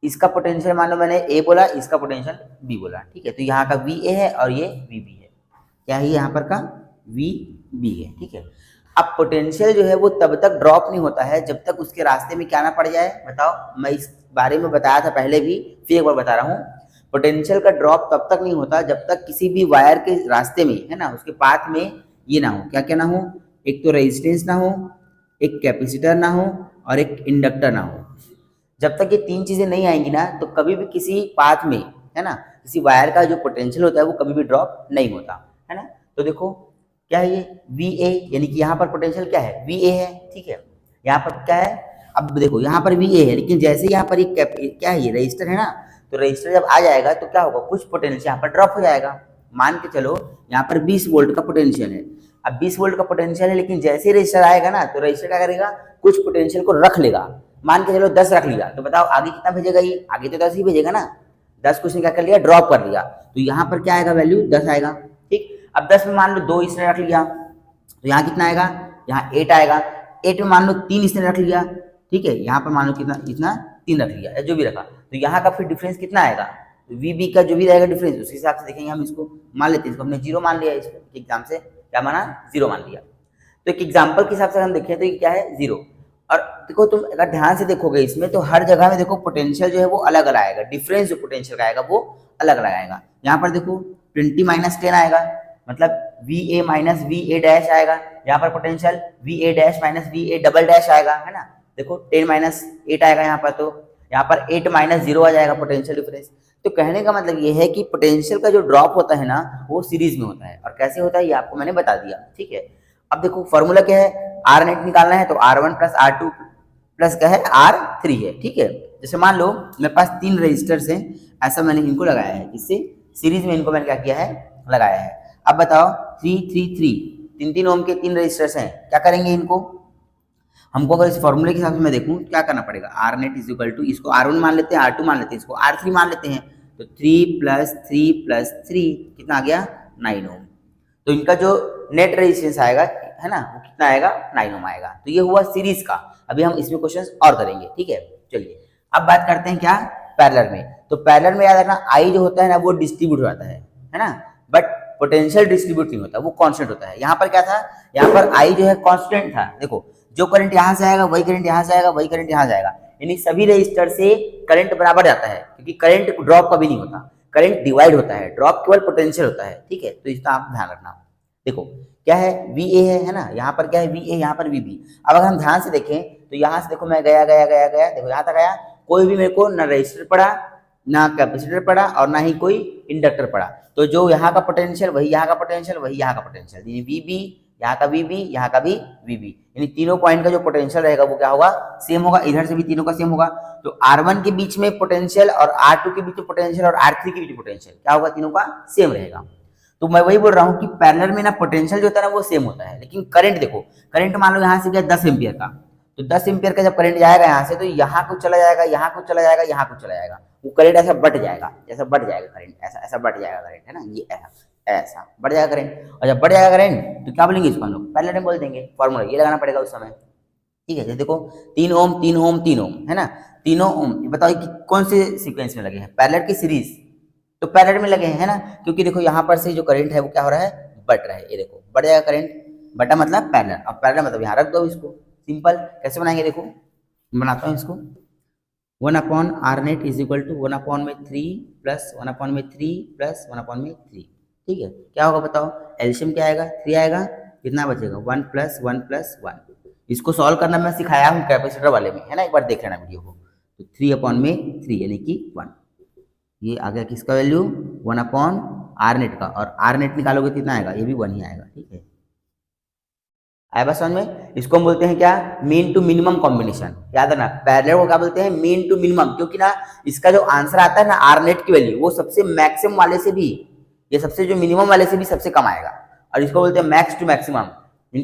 इसका पोटेंशियल मान लो मैंने ए बोला, इसका पोटेंशियल बी बोला, ठीक है। तो यहाँ का वी ए है और ये वी बी है, क्या है यहाँ पर का वी बी है, ठीक है। अब पोटेंशियल जो है वो तब तक ड्रॉप नहीं होता है जब तक उसके रास्ते में क्या ना पड़ जाए, बताओ। मैं इस बारे में बताया था पहले भी, फिर एक बार बता रहा हूँ। पोटेंशियल का ड्रॉप तब तक नहीं होता जब तक किसी भी वायर के रास्ते में, है ना, उसके पाथ में ये ना हो, क्या क्या ना हो, एक तो रेजिस्टेंस ना हो, एक कैपेसिटर ना हो और एक इंडक्टर ना हो। जब तक ये तीन चीजें नहीं आएंगी ना तो कभी भी किसी पाथ में, है ना, किसी वायर का जो पोटेंशियल होता है वो कभी भी ड्रॉप नहीं होता, है ना। तो देखो क्या है ये वी ए, यानी कि यहाँ पर पोटेंशियल क्या है, वी ए है, ठीक है। यहाँ पर क्या है, अब देखो यहाँ पर वी ए है, लेकिन जैसे यहाँ पर एक क्या है, ये रजिस्टर है ना, तो रजिस्टर जब आ जाएगा तो क्या होगा, कुछ पोटेंशियल यहाँ पर ड्रॉप हो जाएगा। मान के चलो यहाँ पर 20 वोल्ट का पोटेंशियल है। अब 20 वोल्ट का पोटेंशियल है, लेकिन जैसे ही रजिस्टर आएगा ना तो रजिस्टर क्या करेगा, कुछ पोटेंशियल को रख लेगा। मान के चलो 10 रख लिया, तो बताओ आगे कितना भेजेगा, ये आगे तो 10 ही भेजेगा ना। 10 को उसने क्या कर लिया, ड्रॉप कर लिया, तो यहाँ पर क्या आएगा, वैल्यू 10 आएगा, ठीक। अब 10 में मान लो 2 इसने रख लिया, तो यहाँ कितना आएगा, यहाँ 8 आएगा। 8 में मान लो 3 इसने रख लिया, ठीक है, यहाँ पर मान लो कितना, इतना 3 रख लिया, जो भी रखा, तो यहाँ का फिर डिफरेंस कितना आएगा, वी बी का जो भी रहेगा डिफरेंस उस हिसाब से देखेंगे हम। इसको मान लेते हैं, इसको हमने 0 मान लिया, इसको एग्जाम से क्या माना, 0 मान लिया। तो एक एग्जाम्पल के हिसाब से हम देखें तो ये क्या है, 0। और देखो तुम अगर ध्यान से देखोगे इसमें तो हर जगह में देखो पोटेंशियल जो है वो अलग अलग आएगा, डिफरेंस जो पोटेंशियल का आएगा वो अलग अलग आएगा। यहाँ पर देखो 20 - 10 आएगा, मतलब V A minus V A dash आएगा। यहाँ पर potential V A dash minus V A double dash आएगा, है ना। देखो 10 - 8 आएगा यहाँ पर, तो यहाँ पर 8 - 0 आ जाएगा पोटेंशियल डिफरेंस। तो कहने का मतलब ये है कि पोटेंशियल का जो ड्रॉप होता है ना वो सीरीज में होता है, और कैसे होता है ये आपको मैंने बता दिया, ठीक है। अब देखो फॉर्मूला क्या है, आर नेट निकालना है तो R1 प्लस R2 प्लस क्या है R3 है, ठीक है। जैसे मान लो मेरे पास 3 रजिस्टर्स हैं, ऐसा मैंने इनको लगाया है, इससे सीरीज में इनको मैंने क्या किया है, लगाया है। अब बताओ 3 3 3 3 ओम के 3 रजिस्टर्स हैं, क्या करेंगे इनको हमको, अगर इस फॉर्मूले के हिसाब से मैं देखूं क्या करना पड़ेगा, R net is equal to, इसको R1 मान लेते हैं, R2 मान लेते हैं, इसको R3 मान लेते हैं, तो 3 + 3 + 3 कितना आ गया, 9 ओम। तो इनका जो नेट रेजिस्टेंस आएगा, है ना, वो कितना आएगा, 9 ओम आएगा। तो ये हुआ सीरीज का। अभी हम इसमें क्वेश्चंस और करेंगे, ठीक है। चलिए अब बात करते हैं क्या, पैरेलल में। तो पैरेलल में याद रखना आई जो होता है ना वो डिस्ट्रीब्यूट हो जाता है ना, बट पोटेंशियल डिस्ट्रीब्यूट नहीं होता, वो कांस्टेंट होता है। यहाँ पर क्या था, यहाँ पर आई जो है कांस्टेंट था। देखो जो करंट यहाँ से आएगा वही करंट यहाँ से आएगा, वही करंट यहाँ जाएगा, यानी सभी रजिस्टर से करंट बराबर जाता है, क्योंकि करंट ड्रॉप कभी नहीं होता, करंट डिवाइड होता है, ड्रॉप केवल पोटेंशियल होता है, ठीक है। तो इसका आप ध्यान रखना। देखो क्या है, वी ए है ना, यहाँ पर क्या है, वी ए, यहाँ पर वी बी। अब अगर हम ध्यान से देखें तो यहाँ से देखो मैं गया गया गया गया, देखो यहाँ तक आया, कोई भी मेरे को ना रजिस्टर पड़ा, ना कैपेसिटर पड़ा और ना ही कोई इंडक्टर पड़ा। तो जो यहाँ का पोटेंशियल वही यहाँ का पोटेंशियल, वही यहाँ का पोटेंशियल, यानी वी बी, यहाँ का वी बी, यहाँ का भी वी बी, यानी तीनों पॉइंट का जो पोटेंशियल रहेगा वो क्या होगा, सेम होगा। इधर से भी तीनों का सेम होगा। तो R1 के बीच में पोटेंशियल और R2 के बीच में पोटेंशियल और R3 के बीच पोटेंशियल क्या होगा, तीनों का सेम रहेगा। तो मैं वही बोल रहा हूँ कि पैरेलल में ना पोटेंशियल जो होता है ना वो सेम होता है, लेकिन करंट देखो, करंट मान लो यहाँ से गया 10 एम्पियर का, तो 10 एम्पियर का जब करंट जाएगा यहाँ से, तो यहाँ को चला जाएगा, यहाँ को चला जाएगा, यहाँ को चला जाएगा, वो करंट ऐसा बढ़ जाएगा, जैसा बढ़ जाएगा करंट, ऐसा ऐसा बढ़ जाएगा करंट, है ना, ये ऐसा। ऐसा बढ़ जाएगा करंट, और जब बढ़ जाएगा करंट तो क्या बोलेंगे इसको हम लोग पैरेलल में बोल देंगे, फॉर्मूला ये लगाना पड़ेगा उस समय। ठीक है, देखो 3 ओम 3 ओम 3 ओम है ना, तीनों ओम, बताओ कि कौन से सीक्वेंस में लगे हैं, पैरेलल की सीरीज, तो पैरेलल में लगे हैं है ना, क्योंकि देखो यहाँ पर से जो करंट है वो क्या हो रहा है, बढ़ रहा है, ये देखो बढ़ जाएगा करंट, बटा मतलब पैरेलल, और पैरेलल मतलब यहाँ रख दो इसको, सिंपल। कैसे बनाएंगे देखो, बनाता हूँ इसको, 1/r net is equal to 1/3 plus 1/3 plus 1/3। ठीक है, क्या होगा बताओ, एलसीएम क्या आएगा, 3 आएगा, कितना बचेगा 1 + 1 + 1। इसको सॉल्व करना मैं सिखाया हूँ कैपेसिटर वाले में है ना, एक बार देख लेना वीडियो को। तो 3/3 यानी कि 1, ये आ गया किसका वैल्यू, 1/r net का, और r net निकालोगे कितना आएगा, ये भी 1 ही आएगा। ठीक है, आया बात समझ में। इसको हम बोलते हैं क्या, मीन टू मिनिमम कॉम्बिनेशन, याद है ना, पैरेलल को क्या बोलते हैं, मीन टू मिनिमम, क्योंकि ना इसका जो आंसर आता है ना r net की वैल्यू वो सबसे मैक्सिमम वाले से भी, ये सबसे जो मिनिमम वाले से भी सबसे कम आएगा, और इसको बोलते हैं मैक्स टू मैक्सिमम।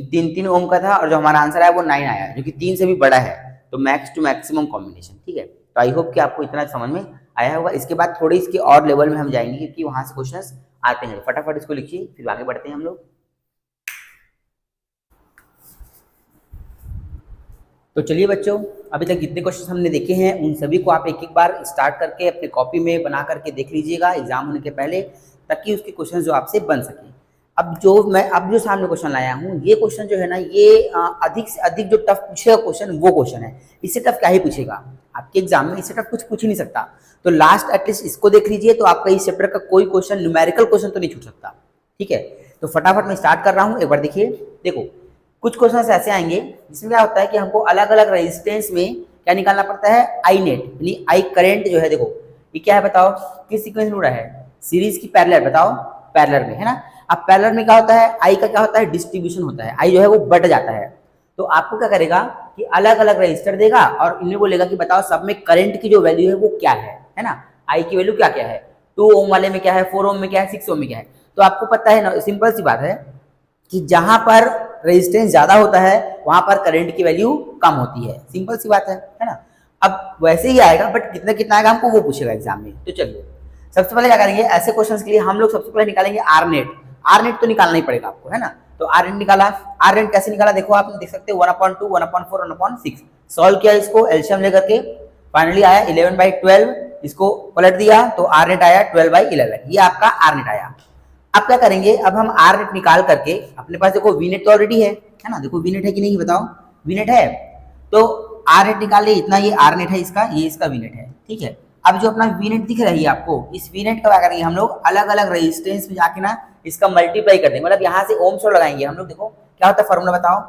3 ओम का था और जो हमारा आंसर आया वो 9 आया, जो कि 3 से भी बड़ा है, तो मैक्स टू मैक्सिमम कॉम्बिनेशन। ठीक है, तो आई होप कि आपको इतना समझ में आया होगा। इसके बाद थोड़ी इसके और लेवल में हम जाएंगे, क्योंकि वहां से क्वेश्चंस आते हैं। फटाफट इसको लिखिए, फिर आगे बढ़ते हैं हम लोग। तो चलिए बच्चों, अभी तक जितने क्वेश्चन हमने देखे हैं उन सभी को आप एक एक बार स्टार्ट करके अपने कॉपी में बना करके देख लीजिएगा एग्जाम होने के पहले, ताकि उसके क्वेश्चन जो आपसे बन सके। अब जो सामने क्वेश्चन लाया हूँ, ये क्वेश्चन जो है ना, ये अधिक से अधिक जो टफ पूछेगा क्वेश्चन वो क्वेश्चन है, इससे टफ क्या ही पूछेगा आपके एग्जाम में, इससे टफ कुछ पूछ ही नहीं सकता। तो लास्ट एटलीस्ट इसको देख लीजिए, तो आपका इस चैप्टर का कोई क्वेश्चन न्यूमेरिकल क्वेश्चन तो नहीं छूट सकता। ठीक है, तो फटाफट मैं स्टार्ट कर रहा हूँ, एक बार देखिए। देखो कुछ क्वेश्चन ऐसे आएंगे जिसमें क्या होता है कि हमको अलग अलग रेजिस्टेंस में क्या निकालना पड़ता है, आई नेट, यानी आई करंट जो है। देखो ये क्या है बताओ, किस सीक्वेंस में हो रहा है, सीरीज की पैरेलल, बताओ पैरेलल में है ना। अब पैरेलल में क्या होता है, आई का क्या होता है, डिस्ट्रीब्यूशन होता है, आई जो है वो बढ़ जाता है। तो आपको क्या करेगा कि अलग अलग रजिस्टर देगा और इन्हें बोलेगा कि बताओ सब में करंट की जो वैल्यू है वो क्या है ना, आई की वैल्यू क्या क्या है, 2 ओम वाले में क्या है, 4 ओम में क्या है, 6 ओम में क्या है। तो आपको पता है ना, सिंपल सी बात है कि जहां पर रेजिस्टेंस ज्यादा होता है वहां पर करंट की वैल्यू कम होती है, सिंपल सी बात है ना। अब वैसे ही आएगा, बट कितना कितना आएगा हमको वो पूछेगा एग्जाम में। तो चलिए सबसे पहले क्या करेंगे, ऐसे क्वेश्चंस के लिए हम लोग सबसे पहले निकालेंगे आर नेट तो निकालना ही पड़ेगा आपको है ना। तो आर नेट निकाला, आर नेट कैसे निकाला देखो, आप देख सकते हो 1/2 1/4 1/6 सॉल्व किया, इसको एलसीएम लेकर के फाइनली आया 11/12, इसको पलट दिया तो आर नेट आया 12/11, ये आपका आर नेट आया। अब क्या करेंगे, अब हम आर नेट निकाल करके, अपने पास देखो वी नेट तो ऑलरेडी है ना, देखो वी नेट है कि नहीं बताओ, वी नेट है, तो आर नेट निकाल ले, इतना ये आर नेट है इसका, ये इसका वी नेट है। ठीक है, अब जो अपना वी नेट दिख रही है आपको, इस वी नेट का क्या करेंगे हम लोग, अलग अलग रेजिस्टेंस में जाके ना इसका मल्टीप्लाई कर देंगे, मतलब यहाँ से ओम्स और लगाएंगे हम लोग। देखो क्या होता है फॉर्मूला बताओ,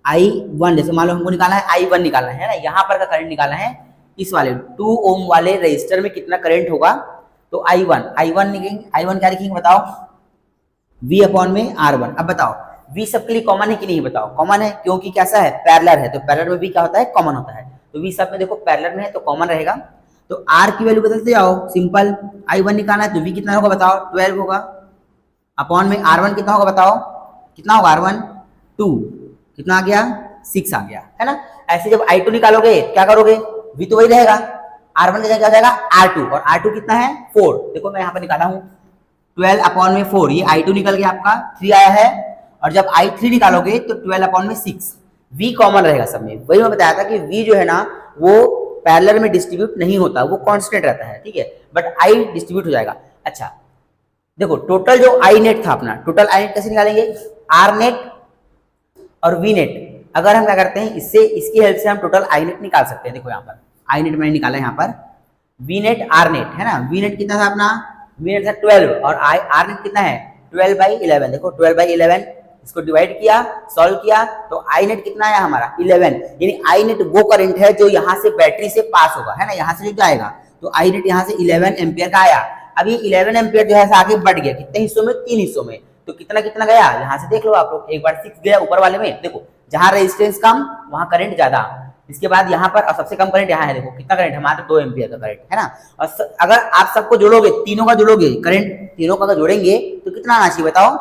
I1, जैसे मान लो हमको निकालना है I1 निकालना है ना, यहाँ पर का करंट निकालना है, इस वाले 2 ओम वाले रजिस्टर में कितना करंट होगा, तो I1 लिखेंगे, I1 क्या लिखेंगे बताओ, V/R1। अब बताओ V सबके लिए कॉमन है कि नहीं बताओ, कॉमन है, क्योंकि कैसा है पैरेलल है, तो पैरेलल में भी क्या होता है, कॉमन होता है, तो V सब में देखो पैरेलल में है तो कॉमन रहेगा। तो R की वैल्यू बदलते जाओ, सिंपल I1 निकालना है तो V कितना होगा बताओ, 12 होगा, अपॉन में R1 कितना होगा बताओ, कितना होगा R1 2, कितना आ गया 6 आ गया है ना। ऐसे जब I2 निकालोगे क्या करोगे, V तो वही रहेगा, R1 की जगह क्या हो जाएगा R2, और R2 कितना है 4, देखो मैं यहाँ पर निकाला हूँ 12/4, ये I2 निकल गया आपका 3 आया है, और जब I3 निकालोगे तो 12/6, V कॉमन रहेगा सब में। वही मैं बताया था कि V जो है ना वो पैरेलल में डिस्ट्रीब्यूट नहीं होता, वो कांस्टेंट रहता है। ठीक है, बट I डिस्ट्रीब्यूट हो जाएगा। अच्छा देखो टोटल जो आई नेट था अपना, टोटल आई नेट कैसे निकालेंगे, आर नेट और वी नेट, अगर हम क्या करते हैं इससे, इसकी हेल्प से हम टोटल आई नेट निकाल सकते हैं। देखो यहाँ पर आई नेट मैंने निकाला यहाँ पर, वी नेट आर नेट है ना, वी नेट कितना था अपना, वी नेट था 12, और आर नेट कितना है 12/11, देखो 12/11, इसको डिवाइड किया, सॉल्व किया, तो आई नेट कितना आया हमारा 11, यानी आई नेट वो करंट है जो यहाँ से बैटरी से पास होगा है ना, यहाँ से जो जाएगा, तो आई नेट यहाँ से 11 एम्पियर का आया। अब ये 11 एम्पियर जो है आगे बढ़ गया, कितने हिस्सों में, 3 हिस्सों में, तो कितना कितना गया, यहाँ से देख लो आप लोग, एक बार 6 गया ऊपर वाले में, देखो जहाँ रेजिस्टेंस कम वहाँ करंट ज्यादा, इसके बाद यहाँ पर सबसे कम करंट यहाँ है, देखो कितना करंट हमारा 2 एम्पियर का करंट है ना। और अगर आप सबको जोड़ोगे, तीनों का जोड़ोगे करंट, तीनों का जोड़ेंगे तो कितना आना चाहिए बताओ,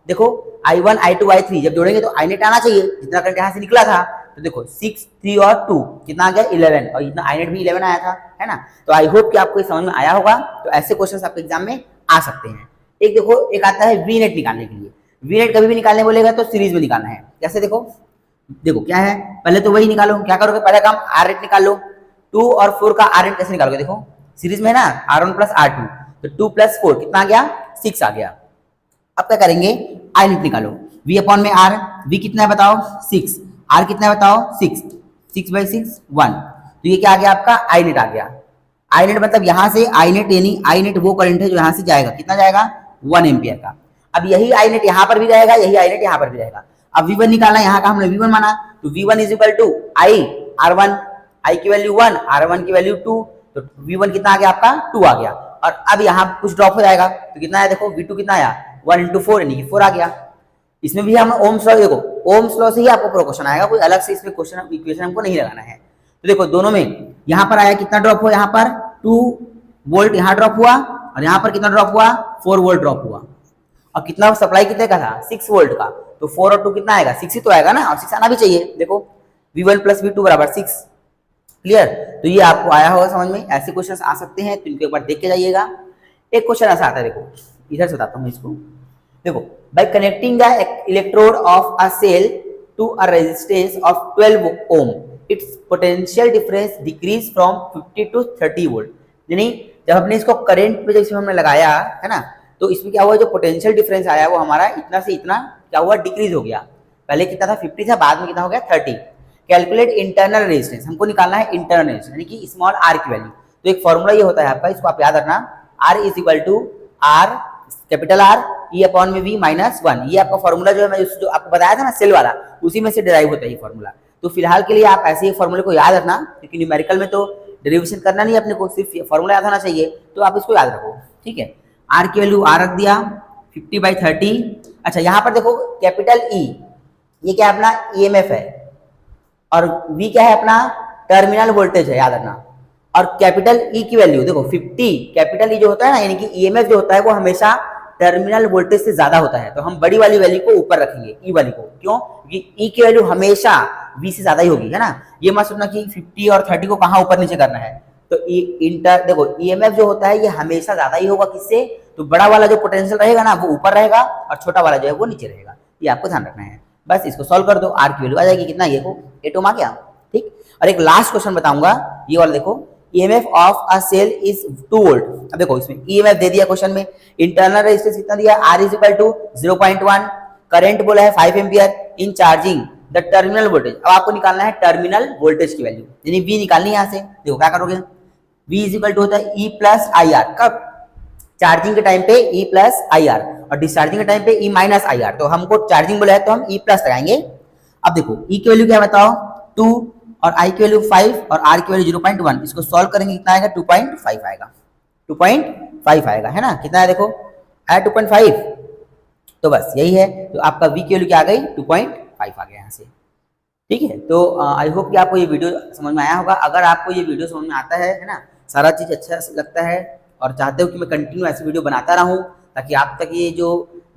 देखो I1 I2 I3 जब जोड़ेंगे तो आई नेट आना चाहिए, जितना करंट यहाँ से निकला था, तो देखो 6 3 और 2 कितना आ गया 11, और इतना आई नेट भी 11 आया था है ना। तो आई होप कि आपको समझ में आया होगा। तो ऐसे क्वेश्चंस आपके एग्जाम में आ सकते हैं। एक देखो एक आता है वी नेट निकालने के लिए। वी नेट कभी भी निकालने बोलेगा तो सीरीज में निकालना है। कैसे देखो, देखो क्या है, पहले तो वही निकालो। क्या करोगे, पहला काम आर नेट निकाल लो। 2 और 4 का आर नेट कैसे निकालोगे, देखो सीरीज में है ना, R1 प्लस R2, तो 2 प्लस 4 कितना आ गया, 6 आ गया। अब क्या करेंगे, आई नेट निकालो। V अपॉन में R, V कितना है बताओ 6, R कितना है बताओ 6, 6 बाई 6 1, तो ये क्या आ गया आपका आई नेट आ गया। आई नेट मतलब यहाँ से आई नेट, यानी आई नेट वो करंट है जो यहाँ से जाएगा, कितना जाएगा 1 एम्पियर का। अब यही आई नेट यहाँ पर भी रहेगा, यही आई नेट यहाँ पर भी रहेगा। अब V1 निकालना, यहाँ का हमने V1 माना, तो V1 is equal to I R1, I की वैल्यू 1, R1 की वैल्यू 2, तो V1 कितना आ गया आपका 2 आ गया। और अब यहाँ कुछ ड्रॉप हो जाएगा तो कितना आया, देखो V2 कितना आया 1 इंटू 4 यानी कि 4 आ गया। इसमें भी हम ओम्स लॉ, देखो ओम्स लॉ से ही आपको क्वेश्चन आएगा, कोई अलग से इसमें क्वेश्चन इक्वेशन हमको नहीं लगाना है। तो देखो दोनों में यहाँ पर आया कितना ड्रॉप हुआ, यहाँ पर 2 वोल्ट यहाँ ड्रॉप हुआ, और यहाँ पर कितना ड्रॉप हुआ 4 वोल्ट ड्रॉप हुआ। और कितना सप्लाई कितने का था 6 वोल्ट का, तो 4 और 2 कितना आएगा 6 ही तो आएगा ना, और 6 आना भी चाहिए। देखो V1 प्लस V2 बराबर 6, क्लियर। तो ये आपको आया होगा समझ में। ऐसे क्वेश्चन आ सकते हैं तो इनको एक बार देख के जाइएगा। एक क्वेश्चन ऐसा आता है, देखो इधर से बताता हूँ इसको। देखो, by connecting the electrode of a cell to a resistance of 12 ohm, its potential difference decrease from 50 to 30 volt. यानी जब हमने इसको करंट पे जैसे हमने लगाया है ना, तो इसमें क्या हुआ, जो पोटेंशियल डिफरेंस आया वो हमारा इतना से इतना क्या हुआ, डिक्रीज हो गया। पहले कितना था 50 था, बाद में कितना हो गया 30। कैलकुलेट इंटरनल रेजिस्टेंस, हमको निकालना है इंटरनल रेजिस्टेंस यानी कि स्मॉल आर की वैल्यू। तो एक फॉर्मूला ये होता है आपका, इसको आप याद रखना, R is equal to R capital R E upon में V माइनस 1। ये आपका फॉर्मूला जो है, मैं जो आपको बताया था ना सेल वाला, उसी में से डिराइव होता है ये फॉर्मूला। तो फिलहाल के लिए आप ऐसे ही फॉर्मूले को याद रखना, क्योंकि न्यूमेरिकल में तो डेरिवेशन करना नहीं अपने को, सिर्फ फॉर्मूला याद होना चाहिए, तो आप इसको याद रखो, ठीक है। R की वैल्यू R रख दिया 50 बाई 30। अच्छा यहाँ पर देखो कैपिटल E, ये क्या है अपना EMF है, और V क्या है अपना टर्मिनल वोल्टेज है, याद रखना। और कैपिटल E की वैल्यू देखो 50, कैपिटल E जो होता है ना, यानी कि EMF जो होता है वो हमेशा टर्मिनल वोल्टेज से ज्यादा होता है, तो हम बड़ी वाली वैल्यू को ऊपर रखेंगे, E वाली को। क्यों, क्योंकि E की वैल्यू हमेशा V से ज्यादा ही होगी, है ना। ये मत सोचना कि 50 और 30 को कहाँ ऊपर नीचे करना है। तो देखो EMF जो होता है ये हमेशा ज्यादा ही होगा किससे, तो बड़ा वाला जो पोटेंशियल रहेगा ना वो ऊपर रहेगा, और छोटा वाला जो है वो नीचे रहेगा। ये आपको ध्यान रखना है। बस इसको सॉल्व कर दो, R की वैल्यू आ जाएगी कितना, ये को 8 ओम आ गया, ठीक। और एक लास्ट क्वेश्चन बताऊंगा, ये वाला देखो, EMF of a cell is 2 volt. अब देखो इसमें EMF दे दिया क्वेश्चन में, इंटरनल रेजिस्टेंस कितना दिया, R is equal to 0.1, current बोला है 5 ampere in charging the terminal voltage. अब आपको निकालना है टर्मिनल वोल्टेज की वैल्यू, यानी V निकालनी है यहाँ से। देखो क्या करोगे, V इज इक्वल टू होता है E प्लस आई आर, कब चार्जिंग के टाइम पे E प्लस आई आर, और डिस्चार्जिंग के टाइम पे E माइनस आई आर। तो हमको चार्जिंग बोला है तो हम E प्लस लगाएंगे। अब देखो E की वैल्यू क्या बताओ 2, और I की वैल्यू 5, और R की वैल्यू 0.1। इसको सॉल्व करेंगे कितना आएगा 2.5 आएगा, 2.5 आएगा, है ना। कितना है देखो आया 2.5, तो बस यही है। तो आपका V की वैल्यू क्या आ गई 2.5 आ गया यहाँ से, ठीक है। तो आई होप कि आपको ये वीडियो समझ में आया होगा। अगर आपको ये वीडियो समझ में आता है ना, सारा चीज़ अच्छा लगता है और चाहते हो कि मैं कंटिन्यू ऐसी वीडियो बनाता रहूँ, ताकि आप तक ये जो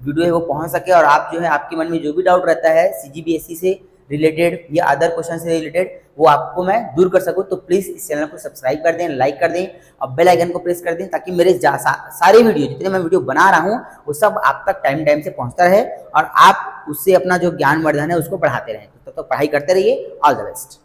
वीडियो है वो पहुँच सके, और आप जो है आपके मन में जो भी डाउट रहता है CGBSE से रिलेटेड या अदर क्वेश्चन से रिलेटेड, वो आपको मैं दूर कर सकूँ, तो प्लीज़ इस चैनल को सब्सक्राइब कर दें, लाइक कर दें, और बेल आइकन को प्रेस कर दें, ताकि मेरे सारे वीडियो जितने मैं वीडियो बना रहा हूँ वो सब आप तक टाइम से पहुँचता रहे, और आप उससे अपना जो ज्ञान वर्धन है उसको बढ़ाते रहें। तो पढ़ाई करते रहिए। All the best.